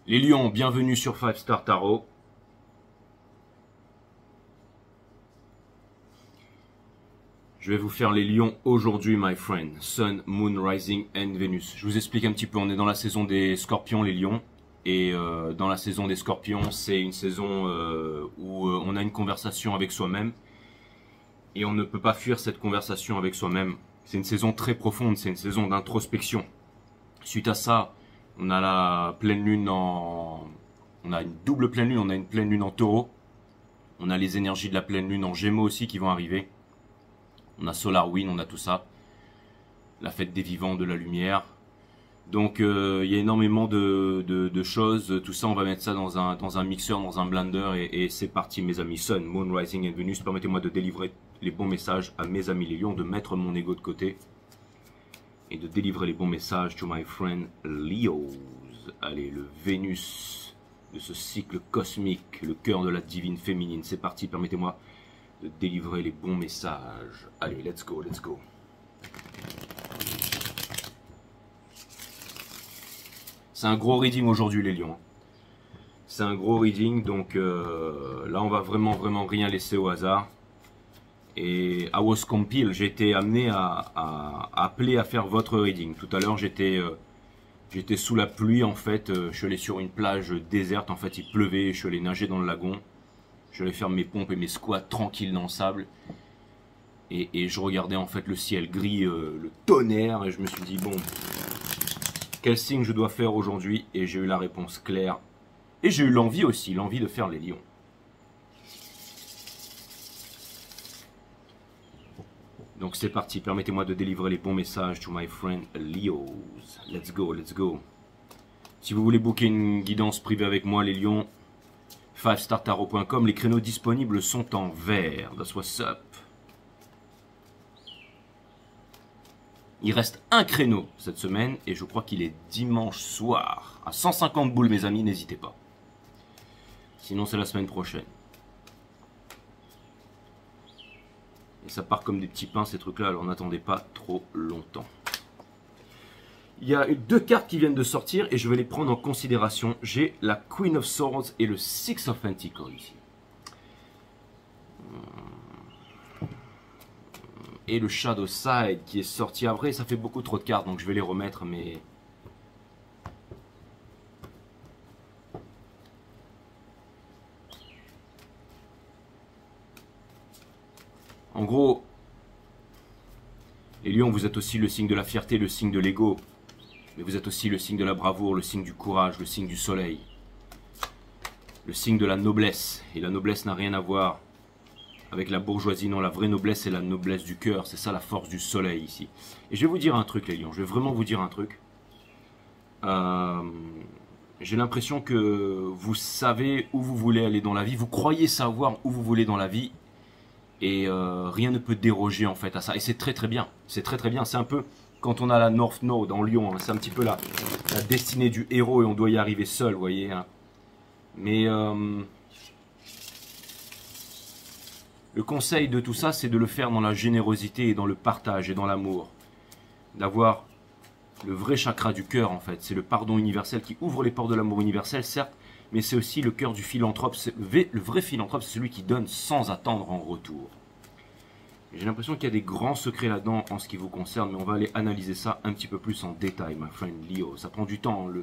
Les lions, bienvenue sur 5 Star Tarot. Je vais vous faire les lions aujourd'hui, my friend. Sun, Moon, Rising and Venus. Je vous explique un petit peu, on est dans la saison des scorpions, les lions. Et dans la saison des scorpions, c'est une saison où on a une conversation avec soi-même. Et on ne peut pas fuir cette conversation avec soi-même. C'est une saison très profonde, c'est une saison d'introspection. Suite à ça, on a la pleine lune en... On a une double pleine lune, on a une pleine lune en taureau. On a les énergies de la pleine lune en gémeaux aussi qui vont arriver. On a Solar Wind, on a tout ça. La fête des vivants, de la lumière. Donc il y a énormément de choses. Tout ça, on va mettre ça dans un mixeur, dans un blender. Et c'est parti mes amis. Sun, Moon, Rising and Venus. Permettez-moi de délivrer les bons messages à mes amis les lions. De mettre mon ego de côté. Et de délivrer les bons messages to my friend Leos. Allez, le Vénus de ce cycle cosmique. Le cœur de la divine féminine. C'est parti, permettez-moi de délivrer les bons messages. Allez, let's go, let's go. C'est un gros reading aujourd'hui les lions. C'est un gros reading, donc là on va vraiment rien laisser au hasard. Et I was compelled, j'ai été amené à appeler à faire votre reading. Tout à l'heure j'étais sous la pluie en fait, je suis allé sur une plage déserte, en fait il pleuvait, je suis allé nager dans le lagon. Je suis allé faire mes pompes et mes squats tranquilles dans le sable. Et je regardais en fait le ciel gris, le tonnerre, et je me suis dit bon, quel signe je dois faire aujourd'hui? Et j'ai eu la réponse claire. Et j'ai eu l'envie aussi, l'envie de faire les lions. Donc c'est parti, permettez-moi de délivrer les bons messages to my friend Leos. Let's go, let's go. Si vous voulez booker une guidance privée avec moi les lions, 5startarot.com, les créneaux disponibles sont en vert. That's what's up. Il reste un créneau cette semaine et je crois qu'il est dimanche soir. À 150 boules mes amis, n'hésitez pas. Sinon c'est la semaine prochaine. Et ça part comme des petits pains ces trucs là, alors n'attendez pas trop longtemps. Il y a deux cartes qui viennent de sortir et je vais les prendre en considération. J'ai la Queen of Swords et le Six of Pentacles ici. Et le Shadow Side qui est sorti. Après ça fait beaucoup trop de cartes donc je vais les remettre mais... En gros, les lions, vous êtes aussi le signe de la fierté, le signe de l'ego. Mais vous êtes aussi le signe de la bravoure, le signe du courage, le signe du soleil. Le signe de la noblesse. Et la noblesse n'a rien à voir avec la bourgeoisie. Non, la vraie noblesse, c'est la noblesse du cœur. C'est ça la force du soleil ici. Et je vais vous dire un truc, les lions. Je vais vraiment vous dire un truc. J'ai l'impression que vous savez où vous voulez aller dans la vie. Vous croyez savoir où vous voulez dans la vie. Et rien ne peut déroger en fait à ça. Et c'est très bien. C'est très bien. C'est un peu quand on a la North Node en Lion. Hein, c'est un petit peu la destinée du héros et on doit y arriver seul, vous voyez. Hein. Mais le conseil de tout ça, c'est de le faire dans la générosité et dans le partage et dans l'amour. D'avoir le vrai chakra du cœur en fait. C'est le pardon universel qui ouvre les portes de l'amour universel, certes. Mais c'est aussi le cœur du philanthrope. Le vrai philanthrope, c'est celui qui donne sans attendre en retour. J'ai l'impression qu'il y a des grands secrets là-dedans en ce qui vous concerne, mais on va aller analyser ça un petit peu plus en détail, my friend Leo. Ça prend du temps, hein.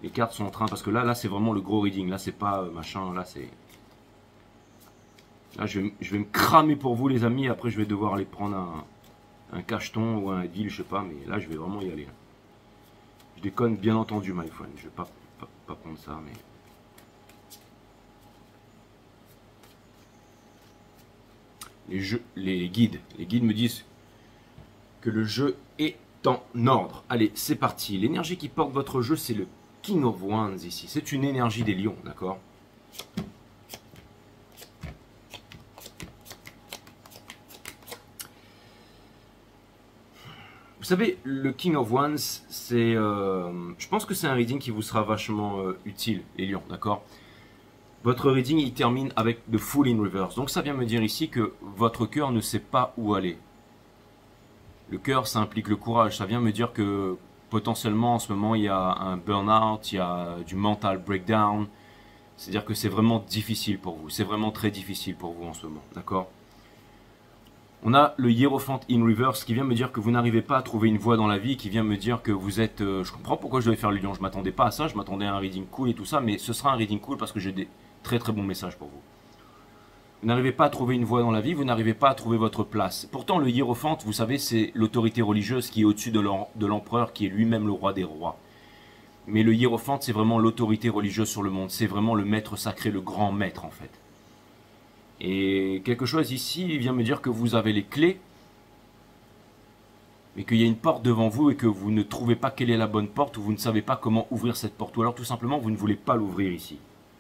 Les cartes sont en train, parce que là c'est vraiment le gros reading. Là, c'est pas machin, là, c'est... Là, je vais me cramer pour vous, les amis. Après, je vais devoir aller prendre un cacheton ou un deal, je sais pas, mais là, je vais vraiment y aller. Je déconne, bien entendu, my friend. Je vais pas prendre ça, mais... Les guides me disent que le jeu est en ordre. Allez, c'est parti. L'énergie qui porte votre jeu, c'est le King of Wands ici. C'est une énergie des lions, d'accord? Vous savez, le King of Wands, c'est... je pense que c'est un reading qui vous sera vachement utile, les lions, d'accord? Votre reading, il termine avec The Fool in Reverse. Donc ça vient me dire ici que votre cœur ne sait pas où aller. Le cœur, ça implique le courage. Ça vient me dire que potentiellement en ce moment il y a un burn-out, il y a du mental breakdown. C'est-à-dire que c'est vraiment difficile pour vous. C'est vraiment très difficile pour vous en ce moment. D'accord? On a le Hierophant in reverse qui vient me dire que vous n'arrivez pas à trouver une voie dans la vie, qui vient me dire que vous êtes... je comprends pourquoi je devais faire le lion, je ne m'attendais pas à ça, je m'attendais à un reading cool et tout ça, mais ce sera un reading cool parce que j'ai des très très bons messages pour vous. Vous n'arrivez pas à trouver une voie dans la vie, vous n'arrivez pas à trouver votre place. Pourtant le Hiérophante, vous savez, c'est l'autorité religieuse qui est au-dessus de l'empereur, qui est lui-même le roi des rois. Mais le Hiérophante, c'est vraiment l'autorité religieuse sur le monde, c'est vraiment le maître sacré, le grand maître en fait. Et quelque chose ici, il vient me dire que vous avez les clés, mais qu'il y a une porte devant vous et que vous ne trouvez pas quelle est la bonne porte, ou vous ne savez pas comment ouvrir cette porte, ou alors tout simplement vous ne voulez pas l'ouvrir ici.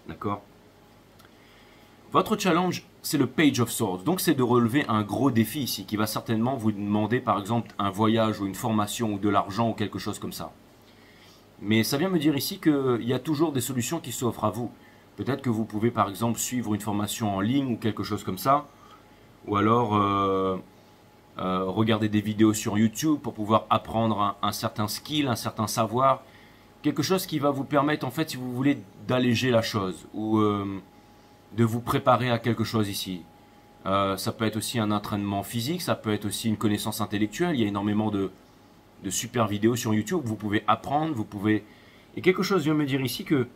D'accord? Votre challenge, c'est le Page of Swords, donc c'est de relever un gros défi ici, qui va certainement vous demander par exemple un voyage ou une formation ou de l'argent ou quelque chose comme ça. Mais ça vient me dire ici qu'il y a toujours des solutions qui s'offrent à vous. Peut-être que vous pouvez par exemple suivre une formation en ligne ou quelque chose comme ça. Ou alors regarder des vidéos sur YouTube pour pouvoir apprendre un certain skill, un certain savoir. Quelque chose qui va vous permettre en fait, si vous voulez, d'alléger la chose. Ou de vous préparer à quelque chose ici. Ça peut être aussi un entraînement physique, ça peut être aussi une connaissance intellectuelle. Il y a énormément de super vidéos sur YouTube. Vous pouvez apprendre, vous pouvez... Et quelque chose vient me dire ici que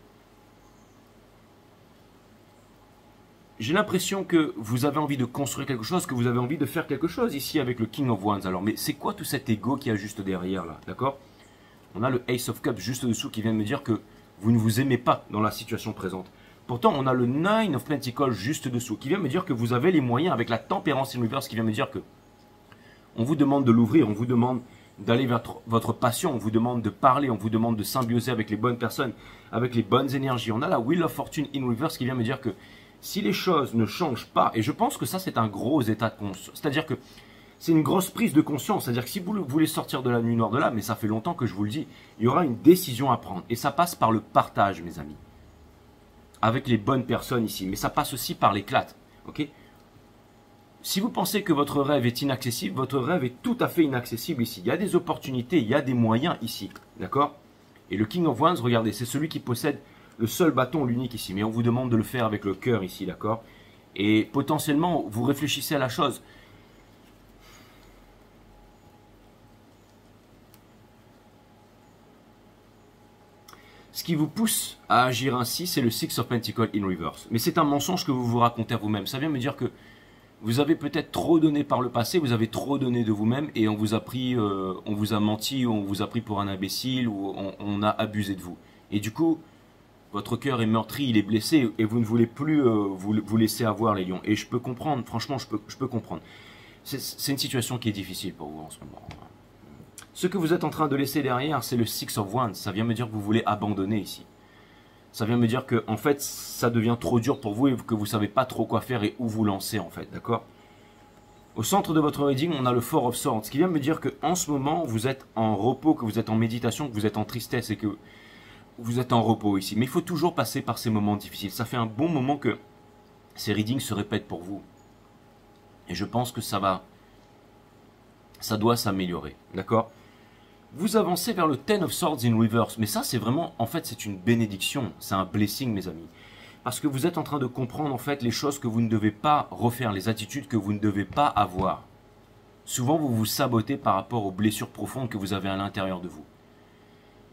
j'ai l'impression que vous avez envie de construire quelque chose, que vous avez envie de faire quelque chose ici avec le King of Wands. Alors, mais c'est quoi tout cet ego qui a juste derrière là, d'accord? On a le Ace of Cups juste dessous qui vient me dire que vous ne vous aimez pas dans la situation présente. Pourtant, on a le Nine of Pentacles juste dessous qui vient me dire que vous avez les moyens avec la Tempérance in Reverse qui vient me dire que on vous demande de l'ouvrir, on vous demande d'aller vers votre passion, on vous demande de parler, on vous demande de symbioser avec les bonnes personnes, avec les bonnes énergies. On a la Wheel of Fortune in Reverse qui vient me dire que si les choses ne changent pas, et je pense que ça c'est un gros état de conscience, c'est-à-dire que c'est une grosse prise de conscience, c'est-à-dire que si vous voulez sortir de la nuit noire de là, mais ça fait longtemps que je vous le dis, il y aura une décision à prendre, et ça passe par le partage mes amis, avec les bonnes personnes ici, mais ça passe aussi par l'éclate, ok? Si vous pensez que votre rêve est inaccessible, votre rêve est tout à fait inaccessible ici, il y a des opportunités, il y a des moyens ici, d'accord? Et le King of Wands, regardez, c'est celui qui possède le seul bâton, l'unique ici. Mais on vous demande de le faire avec le cœur ici, d'accord? Et potentiellement, vous réfléchissez à la chose. Ce qui vous pousse à agir ainsi, c'est le Six of Pentacles in Reverse. Mais c'est un mensonge que vous vous racontez à vous-même. Ça vient me dire que vous avez peut-être trop donné par le passé, vous avez trop donné de vous-même et on vous a pris, on vous a menti, on vous a pris pour un imbécile ou on a abusé de vous. Et du coup, votre cœur est meurtri, il est blessé et vous ne voulez plus vous laisser avoir les lions. Et je peux comprendre, franchement, je peux comprendre. C'est une situation qui est difficile pour vous en ce moment. Ce que vous êtes en train de laisser derrière, c'est le Six of Wands. Ça vient me dire que vous voulez abandonner ici. Ça vient me dire que en fait, ça devient trop dur pour vous et que vous ne savez pas trop quoi faire et où vous lancer en fait, d'accord? Au centre de votre reading, on a le Four of Swords, ce qui vient me dire qu'en ce moment, vous êtes en repos, que vous êtes en méditation, que vous êtes en tristesse et que vous êtes en repos ici. Mais il faut toujours passer par ces moments difficiles. Ça fait un bon moment que ces readings se répètent pour vous. Et je pense que ça doit s'améliorer. D'accord? Vous avancez vers le Ten of Swords in Reverse. Mais ça, c'est vraiment, en fait, c'est une bénédiction. C'est un blessing, mes amis. Parce que vous êtes en train de comprendre, en fait, les choses que vous ne devez pas refaire, les attitudes que vous ne devez pas avoir. Souvent, vous vous sabotez par rapport aux blessures profondes que vous avez à l'intérieur de vous.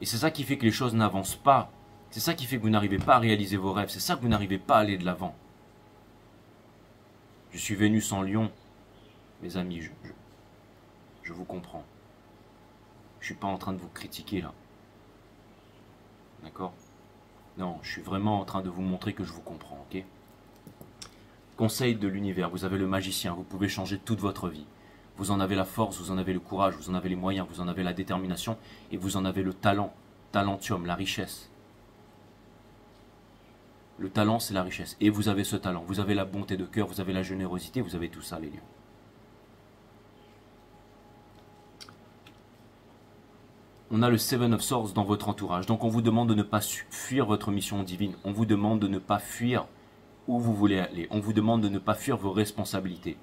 Et c'est ça qui fait que les choses n'avancent pas. C'est ça qui fait que vous n'arrivez pas à réaliser vos rêves. C'est ça que vous n'arrivez pas à aller de l'avant. Je suis Vénus en Lion. Mes amis, je vous comprends. Je ne suis pas en train de vous critiquer là. D'accord? Non, je suis vraiment en train de vous montrer que je vous comprends, ok? Conseil de l'univers, vous avez le magicien, vous pouvez changer toute votre vie. Vous en avez la force, vous en avez le courage, vous en avez les moyens, vous en avez la détermination et vous en avez le talent, talentium, la richesse. Le talent, c'est la richesse. Et vous avez ce talent, vous avez la bonté de cœur, vous avez la générosité, vous avez tout ça, les lions. On a le Seven of Swords dans votre entourage. Donc on vous demande de ne pas fuir votre mission divine. On vous demande de ne pas fuir où vous voulez aller. On vous demande de ne pas fuir vos responsabilités.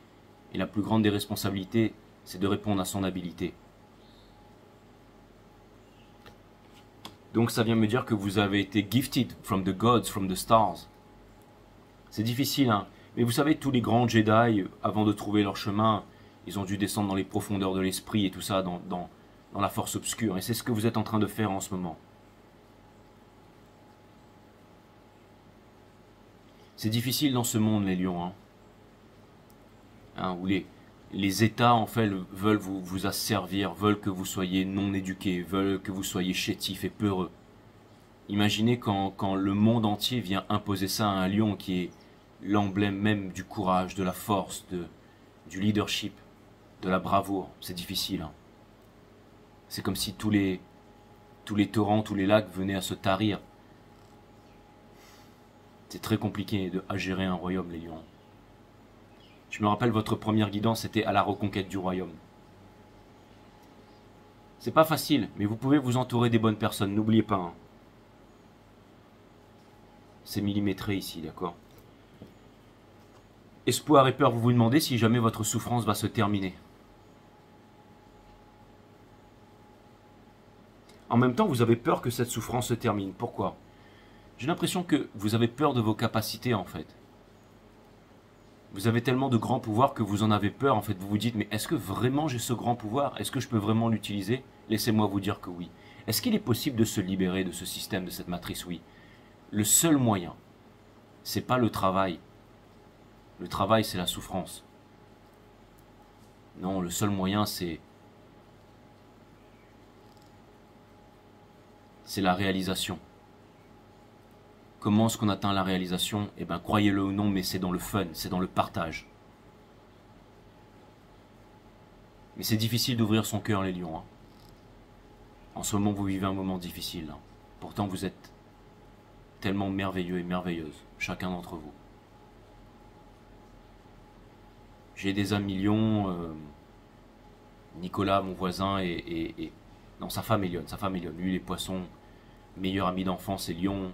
Et la plus grande des responsabilités, c'est de répondre à son habilité. Donc ça vient me dire que vous avez été gifted from the gods, from the stars. C'est difficile, hein. Mais vous savez, tous les grands Jedi, avant de trouver leur chemin, ils ont dû descendre dans les profondeurs de l'esprit et tout ça, dans la force obscure. Et c'est ce que vous êtes en train de faire en ce moment. C'est difficile dans ce monde, les lions, hein. Où les États, en fait, veulent vous asservir, veulent que vous soyez non éduqués, veulent que vous soyez chétifs et peureux. Imaginez quand le monde entier vient imposer ça à un lion qui est l'emblème même du courage, de la force, du leadership, de la bravoure. C'est difficile, hein. C'est comme si tous les torrents, tous les lacs venaient à se tarir. C'est très compliqué à gérer un royaume, les lions. Je me rappelle, votre première guidance, c'était à la reconquête du royaume. C'est pas facile, mais vous pouvez vous entourer des bonnes personnes, n'oubliez pas, hein. C'est millimétré ici, d'accord? Espoir et peur, vous vous demandez si jamais votre souffrance va se terminer. En même temps, vous avez peur que cette souffrance se termine. Pourquoi? J'ai l'impression que vous avez peur de vos capacités, en fait. Vous avez tellement de grands pouvoirs que vous en avez peur, en fait. Vous vous dites, mais est-ce que vraiment j'ai ce grand pouvoir? Est-ce que je peux vraiment l'utiliser? Laissez-moi vous dire que oui. Est-ce qu'il est possible de se libérer de ce système, de cette matrice? Oui. Le seul moyen, c'est pas le travail. Le travail, c'est la souffrance. Non, le seul moyen, c'est la réalisation. Comment est-ce qu'on atteint la réalisation? Eh bien, croyez-le ou non, mais c'est dans le fun, c'est dans le partage. Mais c'est difficile d'ouvrir son cœur, les lions, hein. En ce moment, vous vivez un moment difficile, hein. Pourtant, vous êtes tellement merveilleux et merveilleuses, chacun d'entre vous. J'ai des amis lions, Nicolas, mon voisin, non, sa femme est lionne, Lui, les poissons, meilleur ami d'enfance, c'est lion.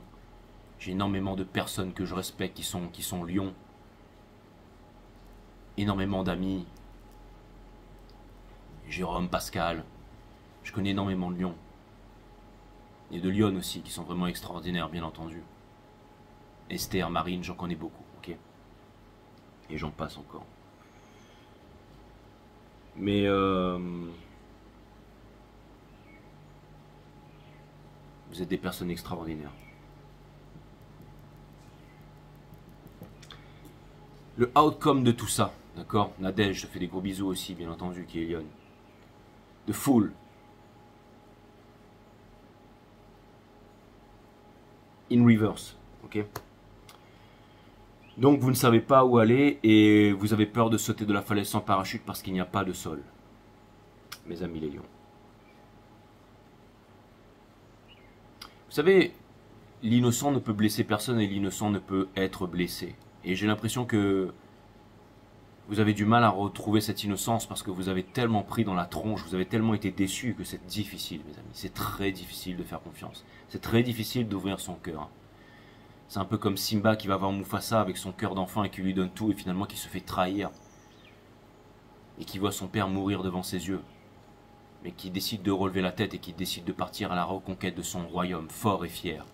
J'ai énormément de personnes que je respecte qui sont lions. Énormément d'amis. Jérôme, Pascal. Je connais énormément de lions. Et de lionnes aussi, qui sont vraiment extraordinaires, bien entendu. Esther, Marine, j'en connais beaucoup, ok? Et j'en passe encore. Mais vous êtes des personnes extraordinaires. Le outcome de tout ça, d'accord? Nadège, je te fais des gros bisous aussi, bien entendu, qui est lionne. The Fool. In reverse, ok? Donc vous ne savez pas où aller et vous avez peur de sauter de la falaise sans parachute parce qu'il n'y a pas de sol. Mes amis les lions. Vous savez, l'innocent ne peut blesser personne et l'innocent ne peut être blessé. Et j'ai l'impression que vous avez du mal à retrouver cette innocence parce que vous avez tellement pris dans la tronche, vous avez tellement été déçus que c'est difficile, mes amis. C'est très difficile de faire confiance. C'est très difficile d'ouvrir son cœur. C'est un peu comme Simba qui va voir Mufasa avec son cœur d'enfant et qui lui donne tout et finalement qui se fait trahir. Et qui voit son père mourir devant ses yeux. Mais qui décide de relever la tête et qui décide de partir à la reconquête de son royaume, fort et fier.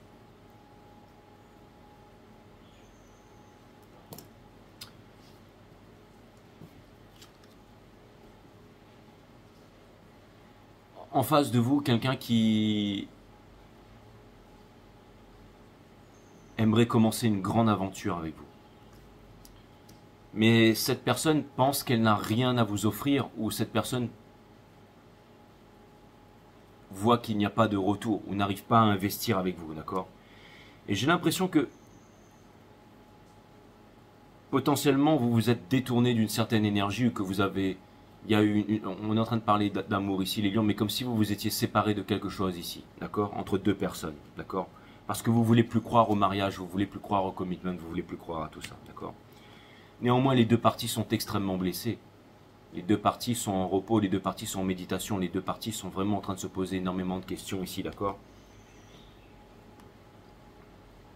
En face de vous, quelqu'un qui aimerait commencer une grande aventure avec vous. Mais cette personne pense qu'elle n'a rien à vous offrir ou cette personne voit qu'il n'y a pas de retour ou n'arrive pas à investir avec vous, d'accord? Et j'ai l'impression que potentiellement vous vous êtes détourné d'une certaine énergie ou que vous avez... on est en train de parler d'amour ici, les lions, mais comme si vous vous étiez séparés de quelque chose ici, d'accord? Entre deux personnes, d'accord? Parce que vous voulez plus croire au mariage, vous voulez plus croire au commitment, vous voulez plus croire à tout ça, d'accord? Néanmoins, les deux parties sont extrêmement blessées. Les deux parties sont en repos, les deux parties sont en méditation, les deux parties sont vraiment en train de se poser énormément de questions ici, d'accord?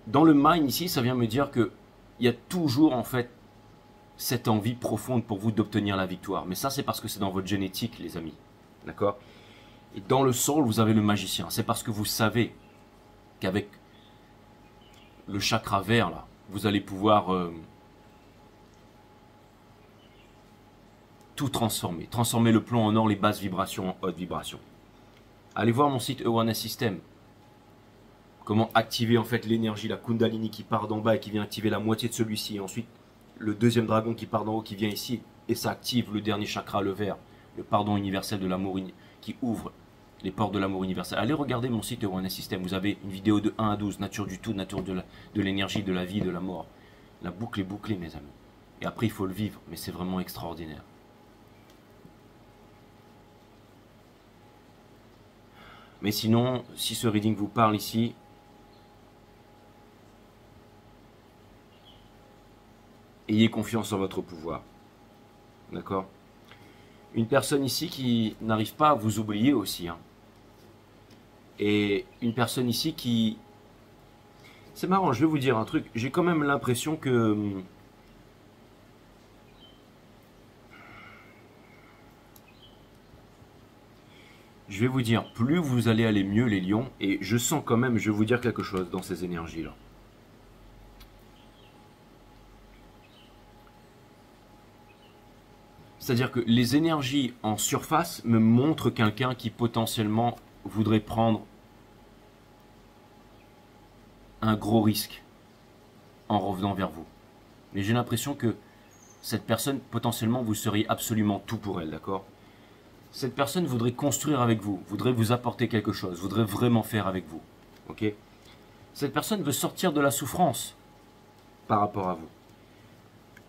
Dans le mind ici, ça vient me dire que il y a toujours en fait cette envie profonde pour vous d'obtenir la victoire. Mais ça, c'est parce que c'est dans votre génétique, les amis, d'accord? Et dans le soul, vous avez le magicien. C'est parce que vous savez qu'avec le chakra vert, là, vous allez pouvoir tout transformer. Transformer le plomb en or, les basses vibrations en hautes vibrations. Allez voir mon site Awareness System. Comment activer en fait l'énergie, la Kundalini qui part d'en bas et qui vient activer la moitié de celui-ci. Et ensuite, le deuxième dragon qui part d'en haut, qui vient ici. Et ça active le dernier chakra, le vert. Le pardon universel de l'amour, qui ouvre les portes de l'amour universel. Allez regarder mon site Awareness System. Vous avez une vidéo de 1 à 12. Nature du tout, nature de l'énergie, de la vie, de la mort. La boucle est bouclée, mes amis. Et après, il faut le vivre. Mais c'est vraiment extraordinaire. Mais sinon, si ce reading vous parle ici, ayez confiance en votre pouvoir. D'accord? Une personne ici qui n'arrive pas à vous oublier aussi. Hein. Et une personne ici qui... C'est marrant, je vais vous dire un truc. J'ai quand même l'impression que... Je vais vous dire, plus vous allez aller mieux les lions, et je sens quand même, je vais vous dire quelque chose dans ces énergies-là. C'est-à-dire que les énergies en surface me montrent quelqu'un qui potentiellement voudrait prendre un gros risque en revenant vers vous. Mais j'ai l'impression que cette personne, potentiellement, vous seriez absolument tout pour elle, d'accord ? Cette personne voudrait construire avec vous, voudrait vous apporter quelque chose, voudrait vraiment faire avec vous. Ok ? Cette personne veut sortir de la souffrance par rapport à vous.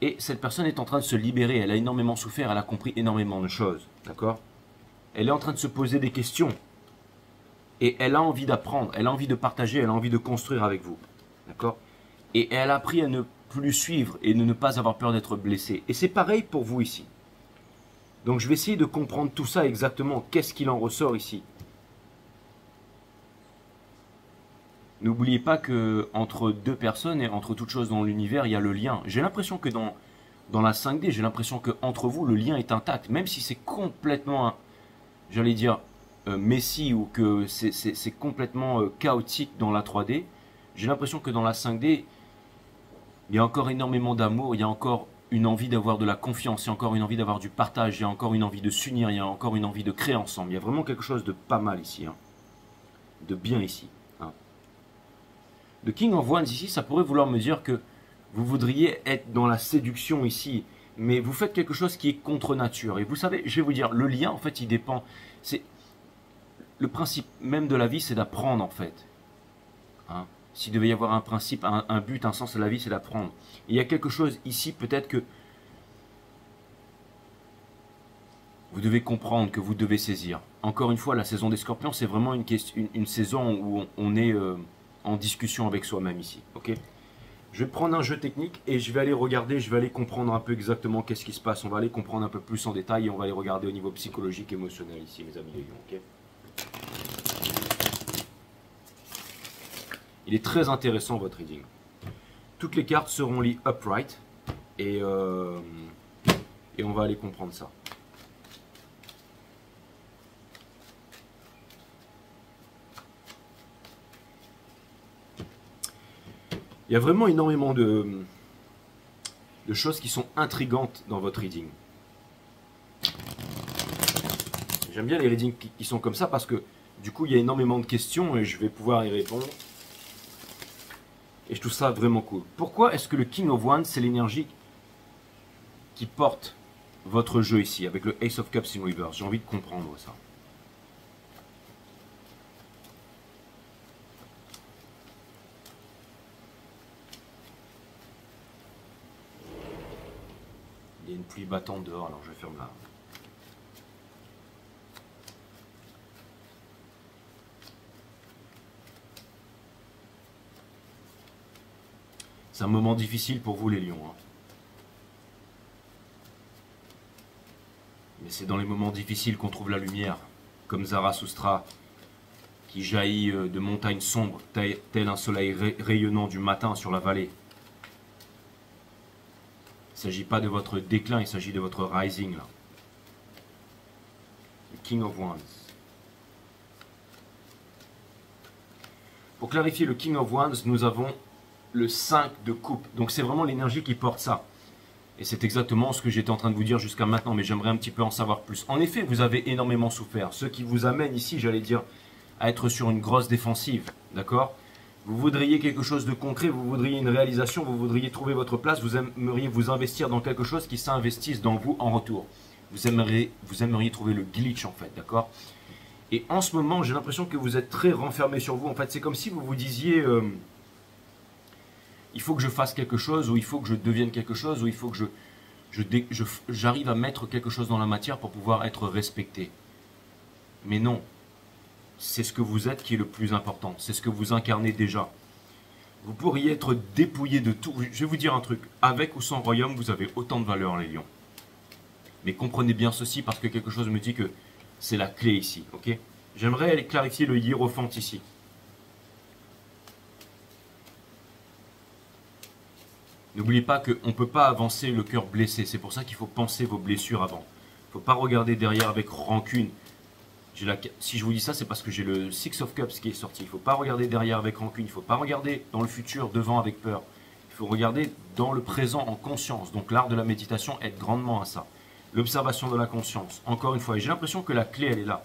Et cette personne est en train de se libérer, elle a énormément souffert, elle a compris énormément de choses. D'accord ? Elle est en train de se poser des questions. Et elle a envie d'apprendre, elle a envie de partager, elle a envie de construire avec vous. D'accord ? Et elle a appris à ne plus suivre et de ne pas avoir peur d'être blessée. Et c'est pareil pour vous ici. Donc je vais essayer de comprendre tout ça exactement. Qu'est-ce qu'il en ressort ici? N'oubliez pas que entre deux personnes et entre toutes choses dans l'univers, il y a le lien. J'ai l'impression que dans la 5D, j'ai l'impression que entre vous, le lien est intact. Même si c'est complètement, j'allais dire, messy ou que c'est complètement chaotique dans la 3D, j'ai l'impression que dans la 5D, il y a encore énormément d'amour, il y a encore une envie d'avoir de la confiance, il y a encore une envie d'avoir du partage, il y a encore une envie de s'unir, il y a encore une envie de créer ensemble. Il y a vraiment quelque chose de pas mal ici, hein. De bien ici. Hein. Le King of Wands ici, ça pourrait vouloir me dire que vous voudriez être dans la séduction ici, mais vous faites quelque chose qui est contre nature. Et vous savez, je vais vous dire, le lien, en fait, il dépend. C'est le principe même de la vie, c'est d'apprendre, en fait. Hein. S'il devait y avoir un principe, un but, un sens à la vie, c'est d'apprendre. Il y a quelque chose ici, peut-être que vous devez comprendre, que vous devez saisir. Encore une fois, la saison des scorpions, c'est vraiment une saison où on est en discussion avec soi-même ici. Ok ? Je vais prendre un jeu technique et je vais aller regarder, je vais aller comprendre un peu exactement qu'est-ce qui se passe. On va aller comprendre un peu plus en détail et on va aller regarder au niveau psychologique, émotionnel ici, mes amis les lions. Ok ? Il est très intéressant votre reading. Toutes les cartes seront liées upright et on va aller comprendre ça. Il y a vraiment énormément de choses qui sont intrigantes dans votre reading. J'aime bien les readings qui sont comme ça parce que du coup il y a énormément de questions et je vais pouvoir y répondre. Et je trouve ça vraiment cool. Pourquoi est-ce que le King of Wands, c'est l'énergie qui porte votre jeu ici, avec le Ace of Cups in Reverse? J'ai envie de comprendre ça. Il y a une pluie battante dehors, alors je ferme là. C'est un moment difficile pour vous les lions. Hein. Mais c'est dans les moments difficiles qu'on trouve la lumière. Comme Zarathustra qui jaillit de montagnes sombres, tel un soleil rayonnant du matin sur la vallée. Il ne s'agit pas de votre déclin, il s'agit de votre rising. Là. Le King of Wands. Pour clarifier le King of Wands, nous avons le 5 de coupe. Donc c'est vraiment l'énergie qui porte ça. Et c'est exactement ce que j'étais en train de vous dire jusqu'à maintenant, mais j'aimerais un petit peu en savoir plus. En effet, vous avez énormément souffert. Ce qui vous amène ici, j'allais dire, à être sur une grosse défensive. D'accord? Vous voudriez quelque chose de concret, vous voudriez une réalisation, vous voudriez trouver votre place, vous aimeriez vous investir dans quelque chose qui s'investisse dans vous en retour. Vous aimeriez trouver le glitch en fait, d'accord? Et en ce moment, j'ai l'impression que vous êtes très renfermé sur vous. En fait, c'est comme si vous vous disiez il faut que je fasse quelque chose, ou il faut que je devienne quelque chose, ou il faut que j'arrive à mettre quelque chose dans la matière pour pouvoir être respecté. Mais non, c'est ce que vous êtes qui est le plus important, c'est ce que vous incarnez déjà. Vous pourriez être dépouillé de tout. Je vais vous dire un truc, avec ou sans royaume, vous avez autant de valeur les lions. Mais comprenez bien ceci parce que quelque chose me dit que c'est la clé ici, ok? J'aimerais aller clarifier le hiérophante ici. N'oubliez pas qu'on ne peut pas avancer le cœur blessé. C'est pour ça qu'il faut penser vos blessures avant. Il ne faut pas regarder derrière avec rancune. Si je vous dis ça, c'est parce que j'ai le Six of Cups qui est sorti. Il ne faut pas regarder derrière avec rancune. Il ne faut pas regarder dans le futur, devant avec peur. Il faut regarder dans le présent en conscience. Donc l'art de la méditation aide grandement à ça. L'observation de la conscience. Encore une fois, et j'ai l'impression que la clé, elle est là.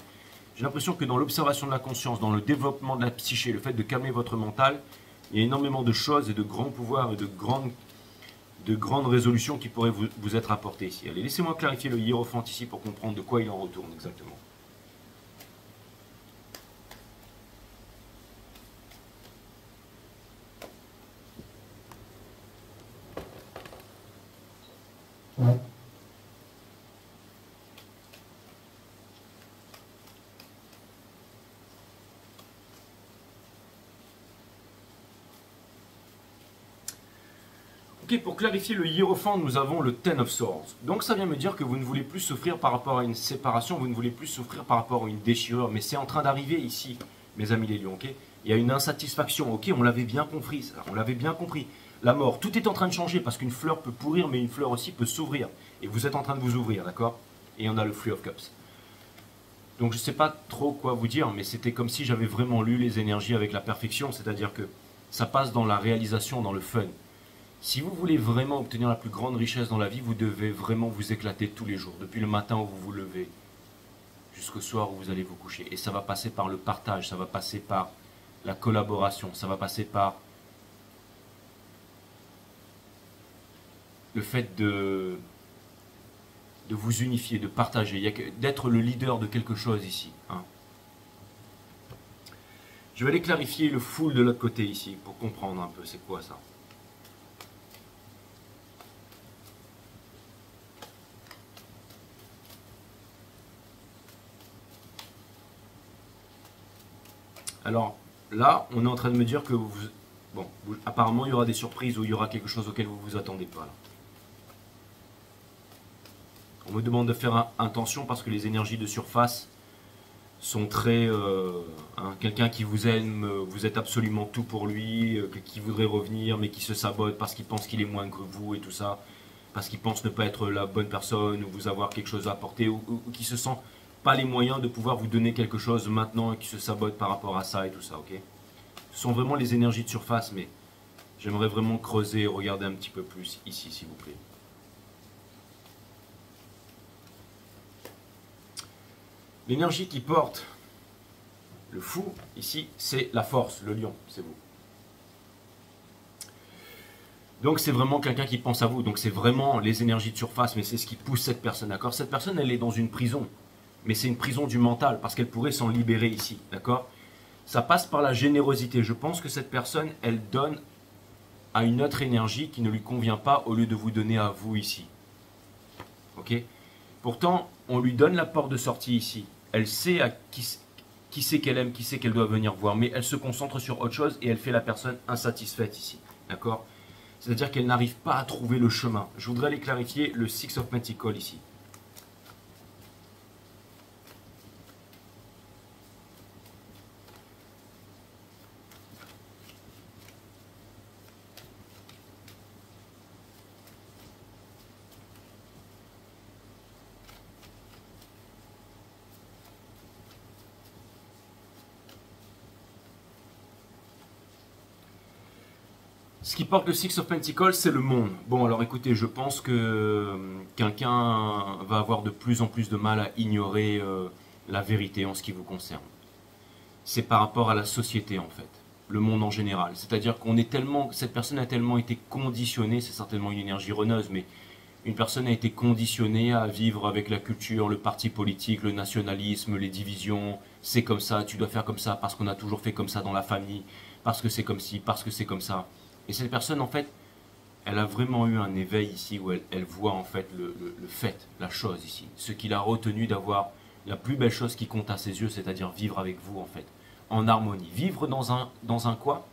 J'ai l'impression que dans l'observation de la conscience, dans le développement de la psyché, le fait de calmer votre mental, il y a énormément de choses et de grands pouvoirs et de grandes résolutions qui pourraient vous être apportées ici. Allez, laissez-moi clarifier le hiérophante ici pour comprendre de quoi il en retourne exactement. Ouais. Ok, pour clarifier le hiérophante, nous avons le Ten of Swords. Donc ça vient me dire que vous ne voulez plus souffrir par rapport à une séparation, vous ne voulez plus souffrir par rapport à une déchirure, mais c'est en train d'arriver ici, mes amis les lions, ok? Il y a une insatisfaction, ok? On l'avait bien compris, ça, on l'avait bien compris. La mort, tout est en train de changer parce qu'une fleur peut pourrir, mais une fleur aussi peut s'ouvrir. Et vous êtes en train de vous ouvrir, d'accord? Et on a le Three of Cups. Donc je ne sais pas trop quoi vous dire, mais c'était comme si j'avais vraiment lu les énergies avec la perfection, c'est-à-dire que ça passe dans la réalisation, dans le fun. Si vous voulez vraiment obtenir la plus grande richesse dans la vie, vous devez vraiment vous éclater tous les jours, depuis le matin où vous vous levez, jusqu'au soir où vous allez vous coucher. Et ça va passer par le partage, ça va passer par la collaboration, ça va passer par le fait de vous unifier, de partager, d'être le leader de quelque chose ici. Hein. Je vais aller clarifier le full de l'autre côté ici, pour comprendre un peu c'est quoi ça. Alors là, on est en train de me dire que apparemment il y aura des surprises ou il y aura quelque chose auquel vous ne vous attendez pas. Là. On me demande de faire attention parce que les énergies de surface sont très... quelqu'un qui vous aime, vous êtes absolument tout pour lui, qui voudrait revenir mais qui se sabote parce qu'il pense qu'il est moins que vous et tout ça, parce qu'il pense ne pas être la bonne personne ou vous avoir quelque chose à apporter ou qui se sent pas les moyens de pouvoir vous donner quelque chose maintenant et qui se sabote par rapport à ça et tout ça, ok? Ce sont vraiment les énergies de surface, mais j'aimerais vraiment creuser et regarder un petit peu plus ici, s'il vous plaît. L'énergie qui porte le fou, ici, c'est la force, le lion, c'est vous. Donc c'est vraiment quelqu'un qui pense à vous, donc c'est vraiment les énergies de surface, mais c'est ce qui pousse cette personne, d'accord? Cette personne, elle est dans une prison, mais c'est une prison du mental, parce qu'elle pourrait s'en libérer ici, d'accord? Ça passe par la générosité. Je pense que cette personne, elle donne à une autre énergie qui ne lui convient pas au lieu de vous donner à vous ici. Ok? Pourtant, on lui donne la porte de sortie ici. Elle sait à qui c'est qu'elle aime, qui c'est qu'elle doit venir voir, mais elle se concentre sur autre chose et elle fait la personne insatisfaite ici. D'accord? C'est-à-dire qu'elle n'arrive pas à trouver le chemin. Je voudrais aller clarifier le Six of Pentacles ici. Ce qui porte le Six of Pentacles, c'est le monde. Bon, alors écoutez, je pense que quelqu'un va avoir de plus en plus de mal à ignorer la vérité en ce qui vous concerne. C'est par rapport à la société, en fait. Le monde en général. C'est-à-dire qu'on est tellement... Cette personne a tellement été conditionnée, c'est certainement une énergie reneuse, mais une personne a été conditionnée à vivre avec la culture, le parti politique, le nationalisme, les divisions. C'est comme ça, tu dois faire comme ça, parce qu'on a toujours fait comme ça dans la famille, parce que c'est comme ci, parce que c'est comme ça. Et cette personne, en fait, elle a vraiment eu un éveil ici où elle voit en fait le fait, la chose ici. Ce qui l'a retenu d'avoir la plus belle chose qui compte à ses yeux, c'est-à-dire vivre avec vous en fait, en harmonie. Vivre dans un quoi?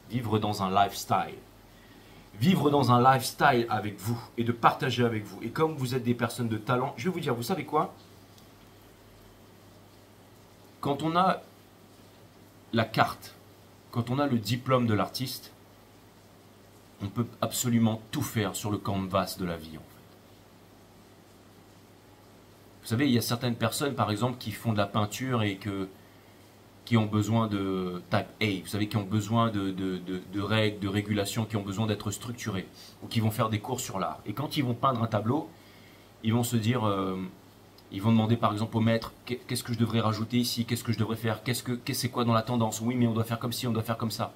Vivre dans un lifestyle. Vivre dans un lifestyle avec vous et de partager avec vous. Et comme vous êtes des personnes de talent, je vais vous dire, vous savez quoi? Quand on a la carte, quand on a le diplôme de l'artiste, on peut absolument tout faire sur le canvas de la vie, en fait. Vous savez, il y a certaines personnes, par exemple, qui font de la peinture et qui ont besoin de type A, vous savez, qui ont besoin de règles, de régulations, qui ont besoin d'être structurés, ou qui vont faire des cours sur l'art. Et quand ils vont peindre un tableau, ils vont se dire, ils vont demander par exemple au maître, qu'est-ce que je devrais rajouter ici, qu'est-ce que je devrais faire, c'est quoi dans la tendance, oui mais on doit faire comme ci, on doit faire comme ça.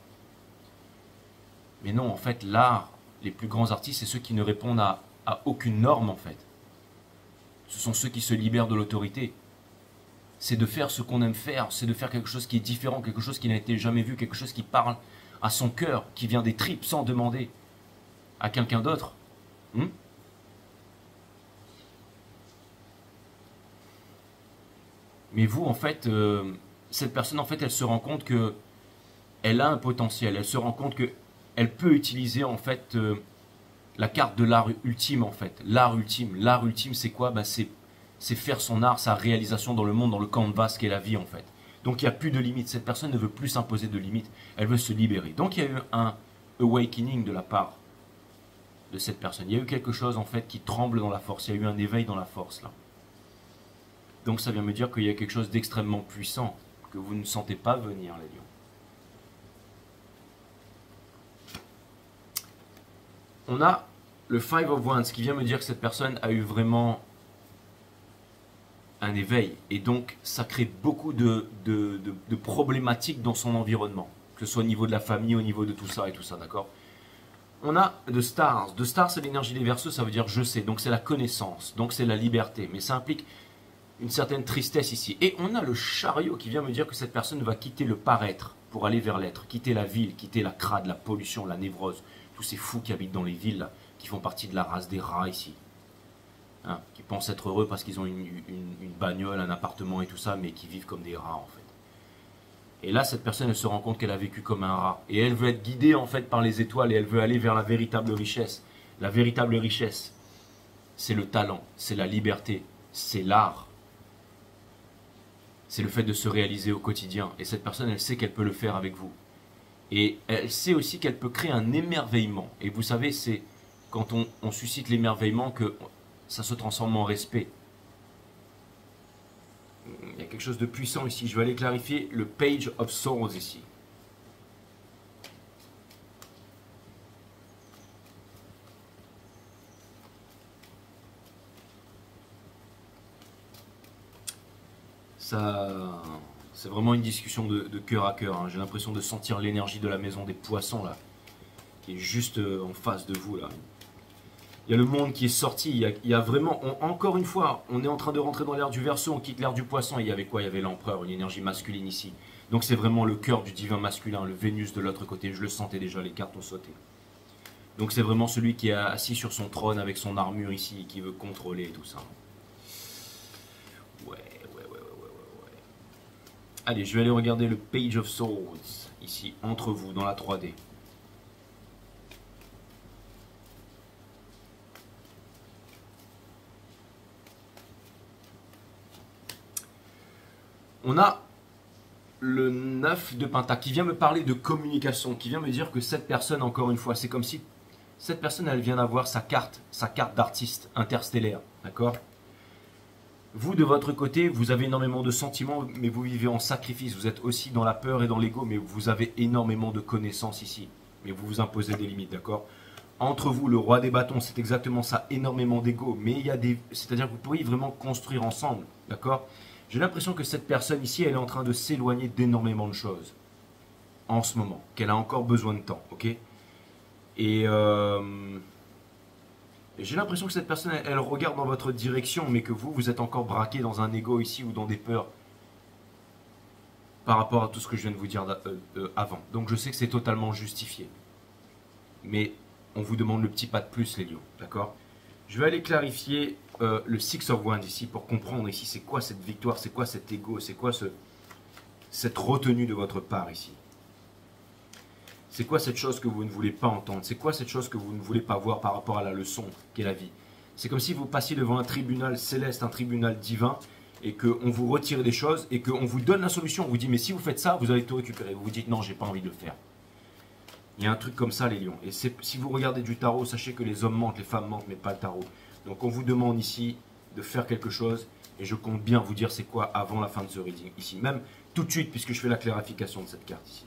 Mais non, en fait, l'art, les plus grands artistes, c'est ceux qui ne répondent à aucune norme, en fait. Ce sont ceux qui se libèrent de l'autorité. C'est de faire ce qu'on aime faire, c'est de faire quelque chose qui est différent, quelque chose qui n'a été jamais vu, quelque chose qui parle à son cœur, qui vient des tripes sans demander à quelqu'un d'autre. Mais vous, en fait, cette personne, en fait, elle se rend compte que elle a un potentiel, elle se rend compte que elle peut utiliser en fait la carte de l'art ultime en fait. L'art ultime c'est quoi? C'est faire son art, sa réalisation dans le monde, dans le canvas qu'est la vie en fait. Donc il n'y a plus de limites, cette personne ne veut plus s'imposer de limites, elle veut se libérer. Donc il y a eu un awakening de la part de cette personne. Il y a eu quelque chose en fait qui tremble dans la force, il y a eu un éveil dans la force là. Donc ça vient me dire qu'il y a quelque chose d'extrêmement puissant que vous ne sentez pas venir les lions. On a le Five of Wands qui vient me dire que cette personne a eu vraiment un éveil. Et donc, ça crée beaucoup de problématiques dans son environnement. Que ce soit au niveau de la famille, au niveau de tout ça et tout ça, d'accord? On a The Stars. The Stars, c'est l'énergie des Verseaux, ça veut dire je sais. Donc, c'est la connaissance. Donc, c'est la liberté. Mais ça implique une certaine tristesse ici. Et on a le Chariot qui vient me dire que cette personne va quitter le paraître pour aller vers l'être. Quitter la ville, quitter la crade, la pollution, la névrose. Tous ces fous qui habitent dans les villes, là, qui font partie de la race des rats ici. Hein, qui pensent être heureux parce qu'ils ont une bagnole, un appartement et tout ça, mais qui vivent comme des rats en fait. Et là, cette personne, elle se rend compte qu'elle a vécu comme un rat. Et elle veut être guidée en fait par les étoiles et elle veut aller vers la véritable richesse. La véritable richesse, c'est le talent, c'est la liberté, c'est l'art. C'est le fait de se réaliser au quotidien. Et cette personne, elle sait qu'elle peut le faire avec vous. Et elle sait aussi qu'elle peut créer un émerveillement. Et vous savez, c'est quand on suscite l'émerveillement que ça se transforme en respect. Il y a quelque chose de puissant ici. Je vais aller clarifier le Page of Swords ici. Ça, c'est vraiment une discussion de cœur à cœur. Hein. J'ai l'impression de sentir l'énergie de la maison des poissons là, qui est juste en face de vous là. Il y a le monde qui est sorti. Il y a vraiment, encore une fois, on est en train de rentrer dans l'ère du Verseau, on quitte l'ère du Poisson. Et il y avait quoi? Il y avait l'Empereur, une énergie masculine ici. Donc c'est vraiment le cœur du divin masculin, le Vénus de l'autre côté. Je le sentais déjà, les cartes ont sauté. Donc c'est vraiment celui qui est assis sur son trône avec son armure ici, qui veut contrôler tout ça. Ouais. Allez, je vais aller regarder le Page of Swords, ici, entre vous, dans la 3D. On a le 9 de Pentacle qui vient me parler de communication, qui vient me dire que cette personne, encore une fois, c'est comme si cette personne, elle vient d'avoir sa carte d'artiste interstellaire, d'accord? Vous, de votre côté, vous avez énormément de sentiments, mais vous vivez en sacrifice. Vous êtes aussi dans la peur et dans l'ego, mais vous avez énormément de connaissances ici. mais vous vous imposez des limites, d'accord? Entre vous, le roi des bâtons, c'est exactement ça, énormément d'ego, mais il y a des... C'est-à-dire que vous pourriez vraiment construire ensemble, d'accord? J'ai l'impression que cette personne ici, elle est en train de s'éloigner d'énormément de choses, en ce moment, qu'elle a encore besoin de temps, ok? Et j'ai l'impression que cette personne, elle regarde dans votre direction, mais que vous, vous êtes encore braqué dans un ego ici ou dans des peurs par rapport à tout ce que je viens de vous dire avant. Donc je sais que c'est totalement justifié. Mais on vous demande le petit pas de plus, les lions, d'accord? Je vais aller clarifier le Six of Wands ici pour comprendre ici c'est quoi cette victoire, c'est quoi cet ego, c'est quoi cette retenue de votre part ici. C'est quoi cette chose que vous ne voulez pas entendre? C'est quoi cette chose que vous ne voulez pas voir par rapport à la leçon qu'est la vie? C'est comme si vous passiez devant un tribunal céleste, un tribunal divin, et qu'on vous retire des choses, et qu'on vous donne la solution. On vous dit, mais si vous faites ça, vous allez tout récupérer. Vous vous dites, non, j'ai pas envie de le faire. Il y a un truc comme ça, les lions. Et si vous regardez du tarot, sachez que les hommes mentent, les femmes mentent, mais pas le tarot. Donc on vous demande ici de faire quelque chose, et je compte bien vous dire c'est quoi avant la fin de ce reading, ici. Même tout de suite, puisque je fais la clarification de cette carte ici.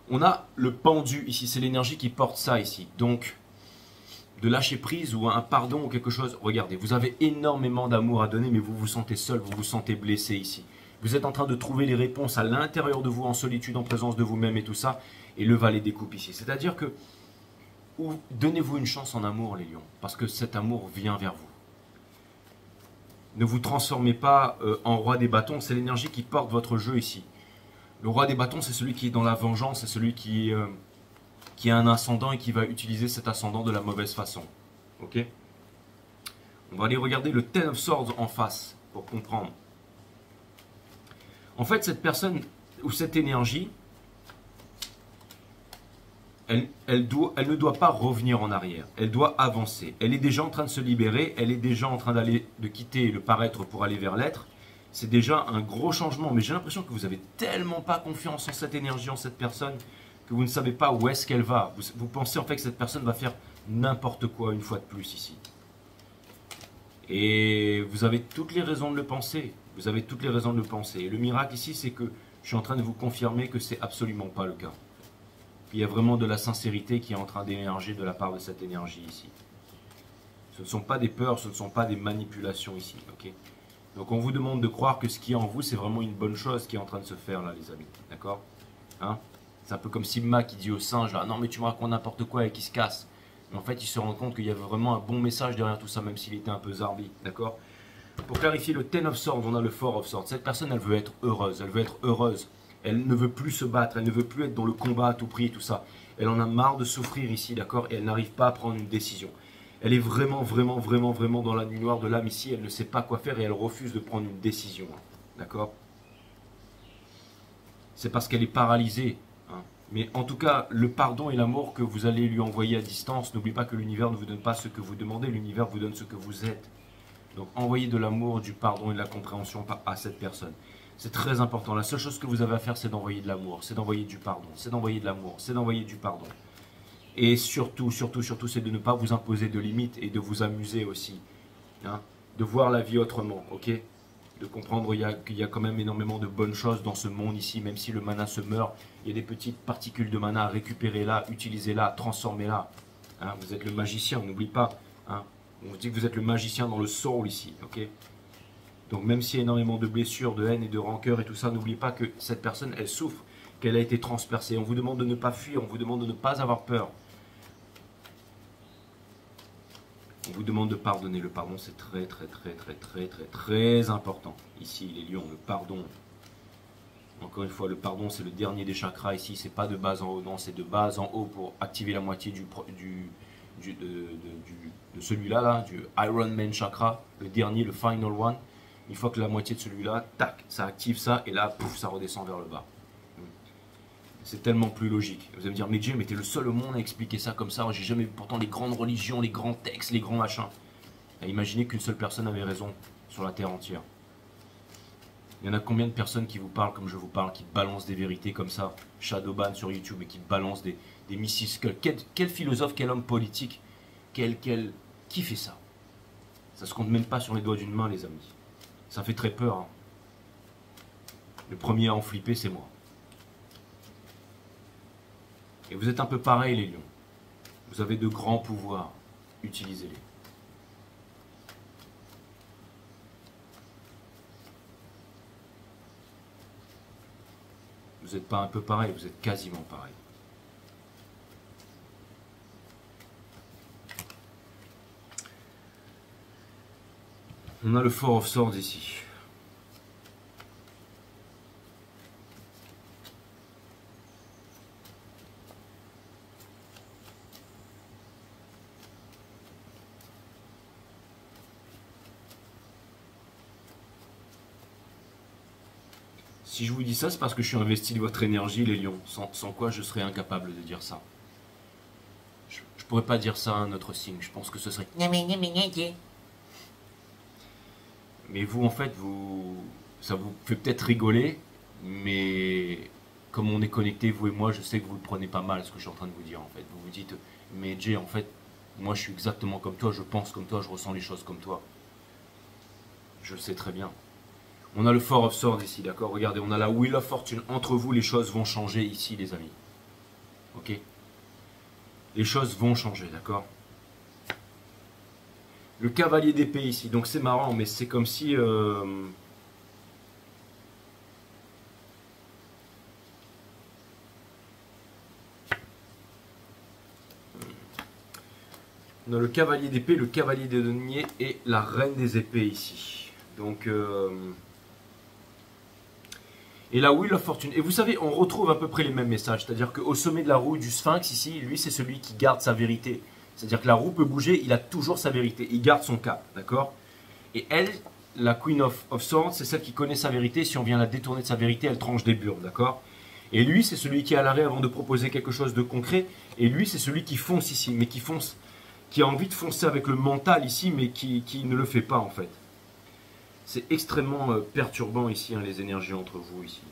On a le pendu ici, c'est l'énergie qui porte ça ici. Donc, de lâcher prise ou un pardon ou quelque chose. Regardez, vous avez énormément d'amour à donner, mais vous vous sentez seul, vous vous sentez blessé ici. Vous êtes en train de trouver les réponses à l'intérieur de vous, en solitude, en présence de vous-même et tout ça. Et le valet découpe ici. C'est-à-dire que, donnez-vous une chance en amour, les lions, parce que cet amour vient vers vous. Ne vous transformez pas en roi des bâtons, c'est l'énergie qui porte votre jeu ici. Le roi des bâtons, c'est celui qui est dans la vengeance, c'est celui qui a un ascendant et qui va utiliser cet ascendant de la mauvaise façon. Ok? On va aller regarder le Ten of Swords en face pour comprendre. En fait, cette personne ou cette énergie, elle ne doit pas revenir en arrière. Elle doit avancer. Elle est déjà en train de se libérer. Elle est déjà en train de quitter le paraître pour aller vers l'être. C'est déjà un gros changement. Mais j'ai l'impression que vous n'avez tellement pas confiance en cette énergie, en cette personne, que vous ne savez pas où est-ce qu'elle va. Vous pensez en fait que cette personne va faire n'importe quoi une fois de plus ici. Et vous avez toutes les raisons de le penser. Vous avez toutes les raisons de le penser. Et le miracle ici, c'est que je suis en train de vous confirmer que c'est absolument pas le cas. Il y a vraiment de la sincérité qui est en train d'émerger de la part de cette énergie ici. Ce ne sont pas des peurs, ce ne sont pas des manipulations ici. Okay? Donc on vous demande de croire que ce qui est en vous, c'est vraiment une bonne chose qui est en train de se faire là, les amis. D'accord? Hein? C'est un peu comme Simba qui dit au singe, ah, non mais tu me racontes n'importe quoi et qui se casse. Mais en fait, il se rend compte qu'il y avait vraiment un bon message derrière tout ça, même s'il était un peu zarbi. D'accord? Pour clarifier le Ten of Swords, on a le Four of Swords. Cette personne, elle veut être heureuse. Elle veut être heureuse. Elle ne veut plus se battre. Elle ne veut plus être dans le combat à tout prix, tout ça. Elle en a marre de souffrir ici, d'accord? Et elle n'arrive pas à prendre une décision. Elle est vraiment, vraiment, vraiment, vraiment dans la nuit noire de l'âme ici. Elle ne sait pas quoi faire et elle refuse de prendre une décision. D'accord? C'est parce qu'elle est paralysée. Hein. Mais en tout cas, le pardon et l'amour que vous allez lui envoyer à distance, n'oubliez pas que l'univers ne vous donne pas ce que vous demandez. L'univers vous donne ce que vous êtes. Donc envoyez de l'amour, du pardon et de la compréhension à cette personne. C'est très important. La seule chose que vous avez à faire, c'est d'envoyer de l'amour, c'est d'envoyer du pardon, c'est d'envoyer de l'amour, c'est d'envoyer du pardon. Et surtout, surtout, surtout, c'est de ne pas vous imposer de limites et de vous amuser aussi. Hein, de voir la vie autrement, ok? De comprendre qu'il y a quand même énormément de bonnes choses dans ce monde ici, même si le mana se meurt, il y a des petites particules de mana à récupérer là, utiliser là, transformer là. Hein, vous êtes le magicien, n'oublie pas. Hein, on vous dit que vous êtes le magicien dans le soul ici, ok? Donc même s'il y a énormément de blessures, de haine et de rancœur et tout ça, n'oubliez pas que cette personne, elle souffre, qu'elle a été transpercée. On vous demande de ne pas fuir, on vous demande de ne pas avoir peur. On vous demande de pardonner. Le pardon, c'est très, très, très, très, très, très, très important. Ici, les lions, le pardon. Encore une fois, le pardon, c'est le dernier des chakras ici. C'est pas de bas en haut, non, c'est de bas en haut pour activer la moitié de celui-là, là, du Iron Man chakra, le dernier, le final one. Une fois que la moitié de celui-là, tac, ça active ça, et là, pouf, ça redescend vers le bas. C'est tellement plus logique. Vous allez me dire, mais Jay, mais t'es le seul au monde à expliquer ça comme ça. J'ai jamais vu pourtant les grandes religions, les grands textes, les grands machins. À imaginer qu'une seule personne avait raison sur la terre entière. Il y en a combien de personnes qui vous parlent comme je vous parle, qui balancent des vérités comme ça, Shadowban sur YouTube, et qui balancent des Mrs. Skull. Quel philosophe, quel homme politique, qui fait ça? Ça se compte même pas sur les doigts d'une main, les amis. Ça fait très peur. Hein. Le premier à en flipper, c'est moi. Et vous êtes un peu pareil, les lions. Vous avez de grands pouvoirs. Utilisez-les. Vous n'êtes pas un peu pareil, vous êtes quasiment pareil. On a le Four of Swords ici. Si je vous dis ça, c'est parce que je suis investi de votre énergie, les lions. Sans quoi, je serais incapable de dire ça. Je pourrais pas dire ça à un autre signe. Je pense que ce serait... Mais vous, en fait, ça vous fait peut-être rigoler, mais comme on est connecté, vous et moi, je sais que vous le prenez pas mal, ce que je suis en train de vous dire, en fait. Vous vous dites, mais Jay, en fait, moi, je suis exactement comme toi, je pense comme toi, je ressens les choses comme toi. Je le sais très bien. On a le Four of Swords ici, d'accord? Regardez, on a la Wheel of Fortune. Entre vous, les choses vont changer ici, les amis. Ok? Les choses vont changer, d'accord? Le cavalier d'épée ici. Donc c'est marrant, mais c'est comme si... On a le cavalier d'épée, le cavalier des deniers et la reine des épées ici. Donc... Et la Wheel of Fortune. Et vous savez, on retrouve à peu près les mêmes messages. C'est-à-dire qu'au sommet de la roue du Sphinx, ici, lui, c'est celui qui garde sa vérité. C'est-à-dire que la roue peut bouger, il a toujours sa vérité. Il garde son cap, d'accord? Et elle, la Queen of Swords, c'est celle qui connaît sa vérité. Si on vient la détourner de sa vérité, elle tranche des burnes, d'accord? Et lui, c'est celui qui est à l'arrêt avant de proposer quelque chose de concret. Et lui, c'est celui qui fonce ici, mais qui fonce, qui a envie de foncer avec le mental ici, mais qui ne le fait pas, en fait. C'est extrêmement perturbant ici, hein, les énergies entre vous ici.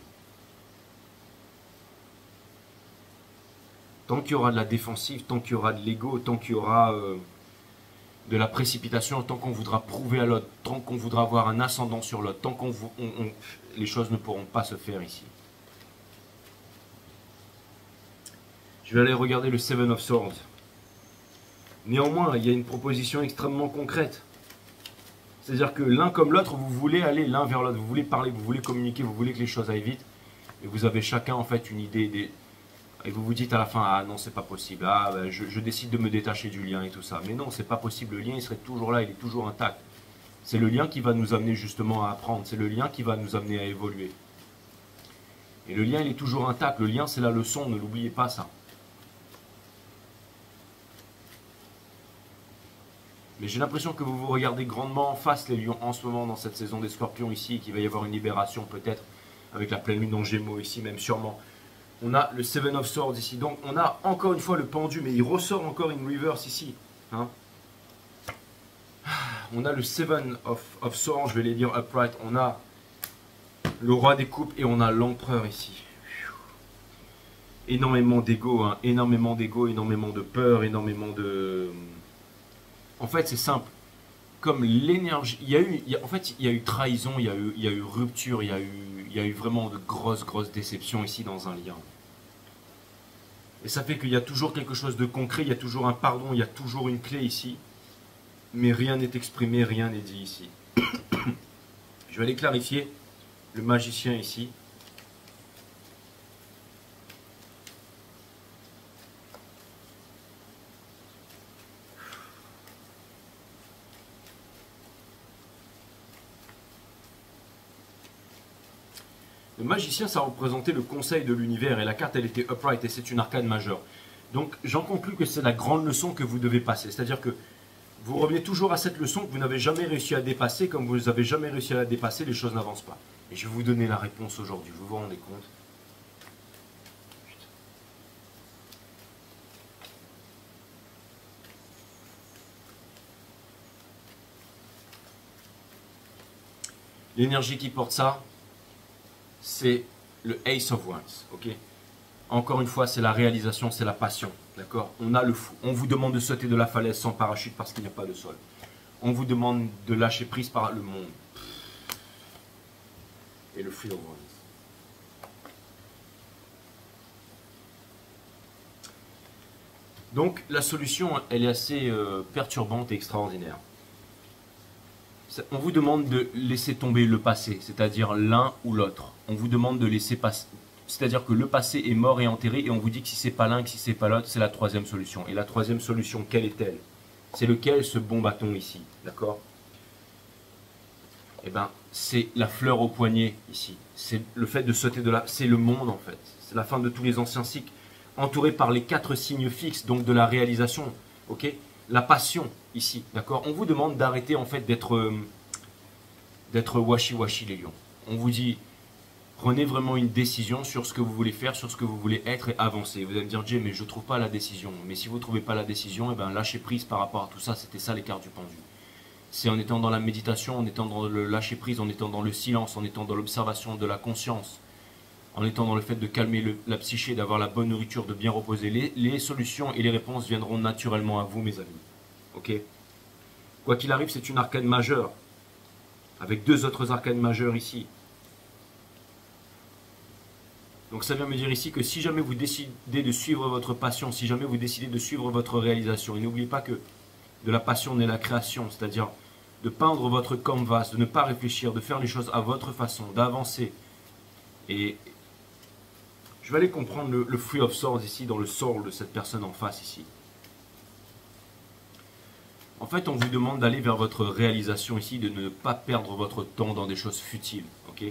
Tant qu'il y aura de la défensive, tant qu'il y aura de l'ego, tant qu'il y aura de la précipitation, tant qu'on voudra prouver à l'autre, tant qu'on voudra avoir un ascendant sur l'autre, tant qu'on les choses ne pourront pas se faire ici. Je vais aller regarder le Seven of Swords. Néanmoins, il y a une proposition extrêmement concrète. C'est-à-dire que l'un comme l'autre, vous voulez aller l'un vers l'autre, vous voulez parler, vous voulez communiquer, vous voulez que les choses aillent vite. Et vous avez chacun en fait une idée. Et vous vous dites à la fin, ah non, c'est pas possible, ah ben, je décide de me détacher du lien et tout ça. Mais non, c'est pas possible, le lien il serait toujours là, il est toujours intact. C'est le lien qui va nous amener justement à apprendre, c'est le lien qui va nous amener à évoluer. Et le lien il est toujours intact, le lien c'est la leçon, ne l'oubliez pas ça. Mais j'ai l'impression que vous vous regardez grandement en face les lions en ce moment dans cette saison des scorpions ici, qu'il va y avoir une libération peut-être avec la pleine lune en Gémeaux ici même sûrement. On a le Seven of Swords ici, donc on a encore une fois le pendu, mais il ressort encore une reverse ici. Hein. On a le Seven of Swords, je vais les dire upright, on a le roi des coupes et on a l'empereur ici. Énormément d'ego, hein, énormément d'ego, énormément de peur, énormément de... En fait, c'est simple. Comme l'énergie, il y a eu trahison, il y a eu rupture, il y a eu vraiment de grosses déceptions ici dans un lien. Et ça fait qu'il y a toujours quelque chose de concret, il y a toujours un pardon, il y a toujours une clé ici. Mais rien n'est exprimé, rien n'est dit ici. Je vais aller clarifier le magicien ici. Le magicien, ça représentait le conseil de l'univers et la carte, elle était upright et c'est une arcane majeure. Donc, j'en conclus que c'est la grande leçon que vous devez passer. C'est-à-dire que vous revenez toujours à cette leçon que vous n'avez jamais réussi à dépasser. Comme vous n'avez jamais réussi à la dépasser, les choses n'avancent pas. Et je vais vous donner la réponse aujourd'hui. Vous vous rendez compte? L'énergie qui porte ça, c'est le Ace of Wands, ok? Encore une fois, c'est la réalisation, c'est la passion, d'accord? On a le fou. On vous demande de sauter de la falaise sans parachute parce qu'il n'y a pas de sol. On vous demande de lâcher prise par le monde. Et le Free of Wands. Donc la solution, elle est assez perturbante et extraordinaire. On vous demande de laisser tomber le passé, c'est-à-dire l'un ou l'autre. On vous demande de laisser passer, c'est-à-dire que le passé est mort et enterré, et on vous dit que si c'est pas l'un, que si c'est pas l'autre, c'est la troisième solution. Et la troisième solution, quelle est-elle? C'est lequel, ce bon bâton ici, d'accord? Eh bien, c'est la fleur au poignet ici. C'est le fait de sauter de là, c'est le monde en fait. C'est la fin de tous les anciens cycles, entouré par les 4 signes fixes, donc de la réalisation, ok? La passion ici, d'accord? On vous demande d'arrêter en fait d'être washi-washi les lions. On vous dit, prenez vraiment une décision sur ce que vous voulez faire, sur ce que vous voulez être et avancer. Vous allez me dire, Jay, mais je ne trouve pas la décision. Mais si vous ne trouvez pas la décision, eh ben, lâchez prise par rapport à tout ça. C'était ça les cartes du pendu. C'est en étant dans la méditation, en étant dans le lâcher prise, en étant dans le silence, en étant dans l'observation de la conscience, en étant dans le fait de calmer la psyché, d'avoir la bonne nourriture, de bien reposer. Les solutions et les réponses viendront naturellement à vous, mes amis. Ok? Quoi qu'il arrive, c'est une arcane majeure, avec 2 autres arcanes majeures ici. Donc ça vient me dire ici que si jamais vous décidez de suivre votre passion, si jamais vous décidez de suivre votre réalisation, et n'oubliez pas que de la passion naît la création, c'est-à-dire de peindre votre canvas, de ne pas réfléchir, de faire les choses à votre façon, d'avancer. Et je vais aller comprendre le Free of Swords ici, dans le soul de cette personne en face ici. En fait, on vous demande d'aller vers votre réalisation ici, de ne pas perdre votre temps dans des choses futiles. Ok?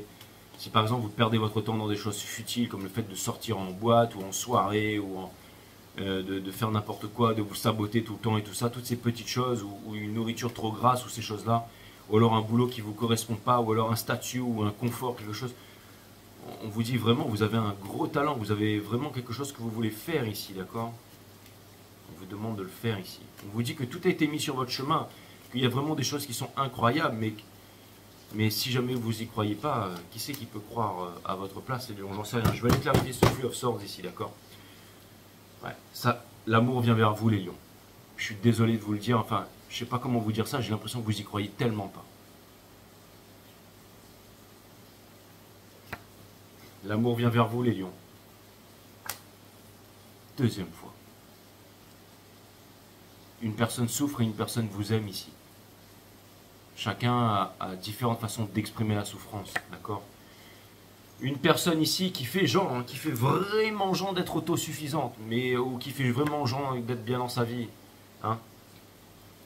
Si par exemple vous perdez votre temps dans des choses futiles, comme le fait de sortir en boîte ou en soirée, ou de faire n'importe quoi, de vous saboter tout le temps et tout ça, toutes ces petites choses, ou une nourriture trop grasse, ou ces choses-là, ou alors un boulot qui ne vous correspond pas, ou alors un statut, ou un confort, quelque chose, on vous dit vraiment, vous avez un gros talent, vous avez vraiment quelque chose que vous voulez faire ici, d'accord? On vous demande de le faire ici. On vous dit que tout a été mis sur votre chemin, qu'il y a vraiment des choses qui sont incroyables, mais si jamais vous n'y croyez pas, qui c'est qui peut croire à votre place? J'en sais rien. Je vais aller clarifier ce Free of Swords ici, d'accord? Ouais, ça, l'amour vient vers vous, les lions. Je suis désolé de vous le dire, enfin, je sais pas comment vous dire ça, j'ai l'impression que vous y croyez tellement pas. L'amour vient vers vous, les lions. Deuxième fois. Une personne souffre et une personne vous aime ici. Chacun a différentes façons d'exprimer la souffrance, d'accord? Une personne ici qui fait genre, hein, qui fait vraiment genre d'être autosuffisante, mais ou qui fait vraiment genre d'être bien dans sa vie, hein?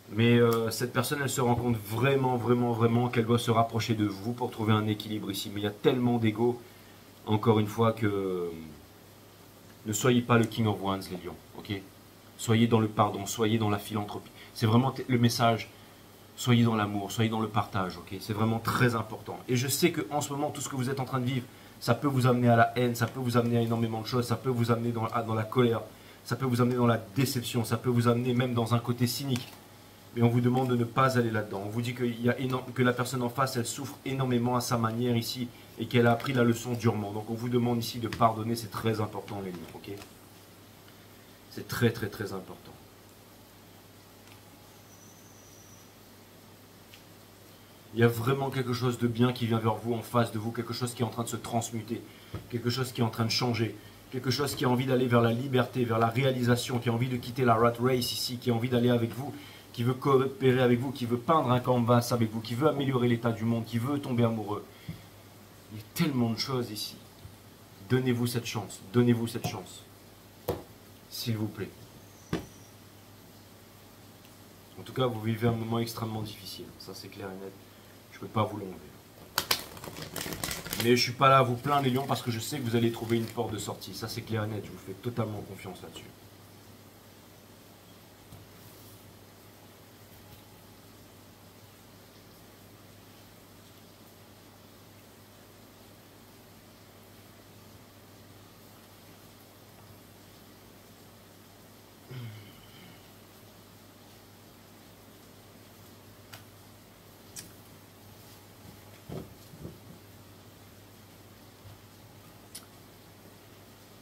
Mais cette personne, elle se rend compte vraiment qu'elle doit se rapprocher de vous pour trouver un équilibre ici. Mais il y a tellement d'ego, encore une fois, que ne soyez pas le King of Wands, les lions, ok? Soyez dans le pardon, soyez dans la philanthropie. C'est vraiment le message. Soyez dans l'amour, soyez dans le partage, ok? C'est vraiment très important. Et je sais qu'en ce moment, tout ce que vous êtes en train de vivre, ça peut vous amener à la haine, ça peut vous amener à énormément de choses, ça peut vous amener dans la colère, ça peut vous amener dans la déception, ça peut vous amener même dans un côté cynique. Mais on vous demande de ne pas aller là-dedans. On vous dit que la personne en face, elle souffre énormément à sa manière ici et qu'elle a appris la leçon durement. Donc on vous demande ici de pardonner, c'est très important, les liens, ok? C'est très important. Il y a vraiment quelque chose de bien qui vient vers vous, en face de vous, quelque chose qui est en train de se transmuter, quelque chose qui est en train de changer, quelque chose qui a envie d'aller vers la liberté, vers la réalisation, qui a envie de quitter la rat race ici, qui a envie d'aller avec vous, qui veut coopérer avec vous, qui veut peindre un canvas avec vous, qui veut améliorer l'état du monde, qui veut tomber amoureux. Il y a tellement de choses ici. Donnez-vous cette chance, s'il vous plaît. En tout cas, vous vivez un moment extrêmement difficile, ça c'est clair et net. Je ne peux pas vous l'enlever. Mais je ne suis pas là à vous plaindre, les lions, parce que je sais que vous allez trouver une porte de sortie. Ça, c'est clair et net. Je vous fais totalement confiance là-dessus.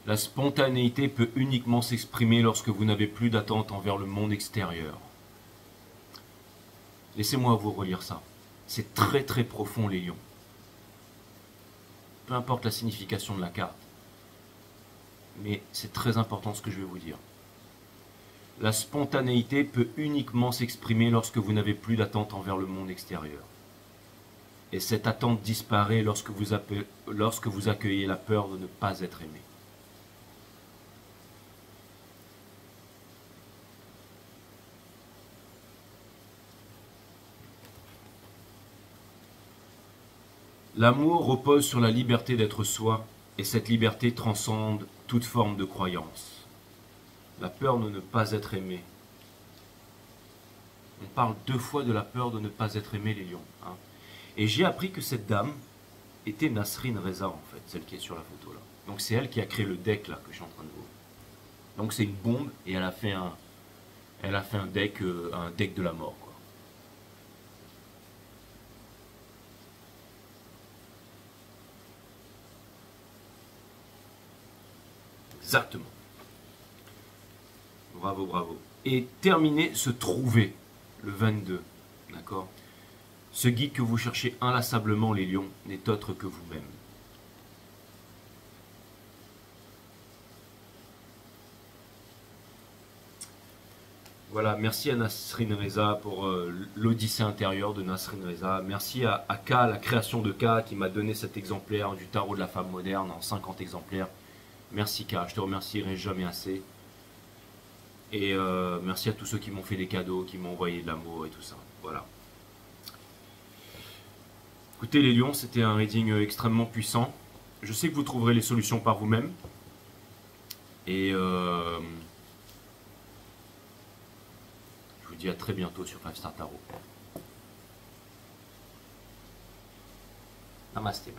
La spontanéité peut uniquement s'exprimer lorsque vous n'avez plus d'attente envers le monde extérieur. Laissez-moi vous relire ça. C'est très très profond, les lions. Peu importe la signification de la carte. Mais c'est très important ce que je vais vous dire. La spontanéité peut uniquement s'exprimer lorsque vous n'avez plus d'attente envers le monde extérieur. Et cette attente disparaît lorsque vous accueillez la peur de ne pas être aimé. L'amour repose sur la liberté d'être soi, et cette liberté transcende toute forme de croyance. La peur de ne pas être aimé. On parle 2 fois de la peur de ne pas être aimé, les lions. Hein. Et j'ai appris que cette dame était Nasrin Reza, en fait, celle qui est sur la photo là. Donc c'est elle qui a créé le deck là que je suis en train de vous. Donc c'est une bombe et elle a fait un deck de la mort, quoi. Exactement. Bravo, bravo. Et terminer, se trouver, le 22. D'accord? Ce guide que vous cherchez inlassablement, les lions, n'est autre que vous-même. Voilà, merci à Nasrin Reza pour l'Odyssée intérieure de Nasrin Reza. Merci à K, la création de K, qui m'a donné cet exemplaire du tarot de la femme moderne en 50 exemplaires. Merci K, je te remercierai jamais assez. Et merci à tous ceux qui m'ont fait des cadeaux, qui m'ont envoyé de l'amour et tout ça. Voilà. Écoutez les lions, c'était un reading extrêmement puissant. Je sais que vous trouverez les solutions par vous-même. Et je vous dis à très bientôt sur 5 Star Tarot. Namasté.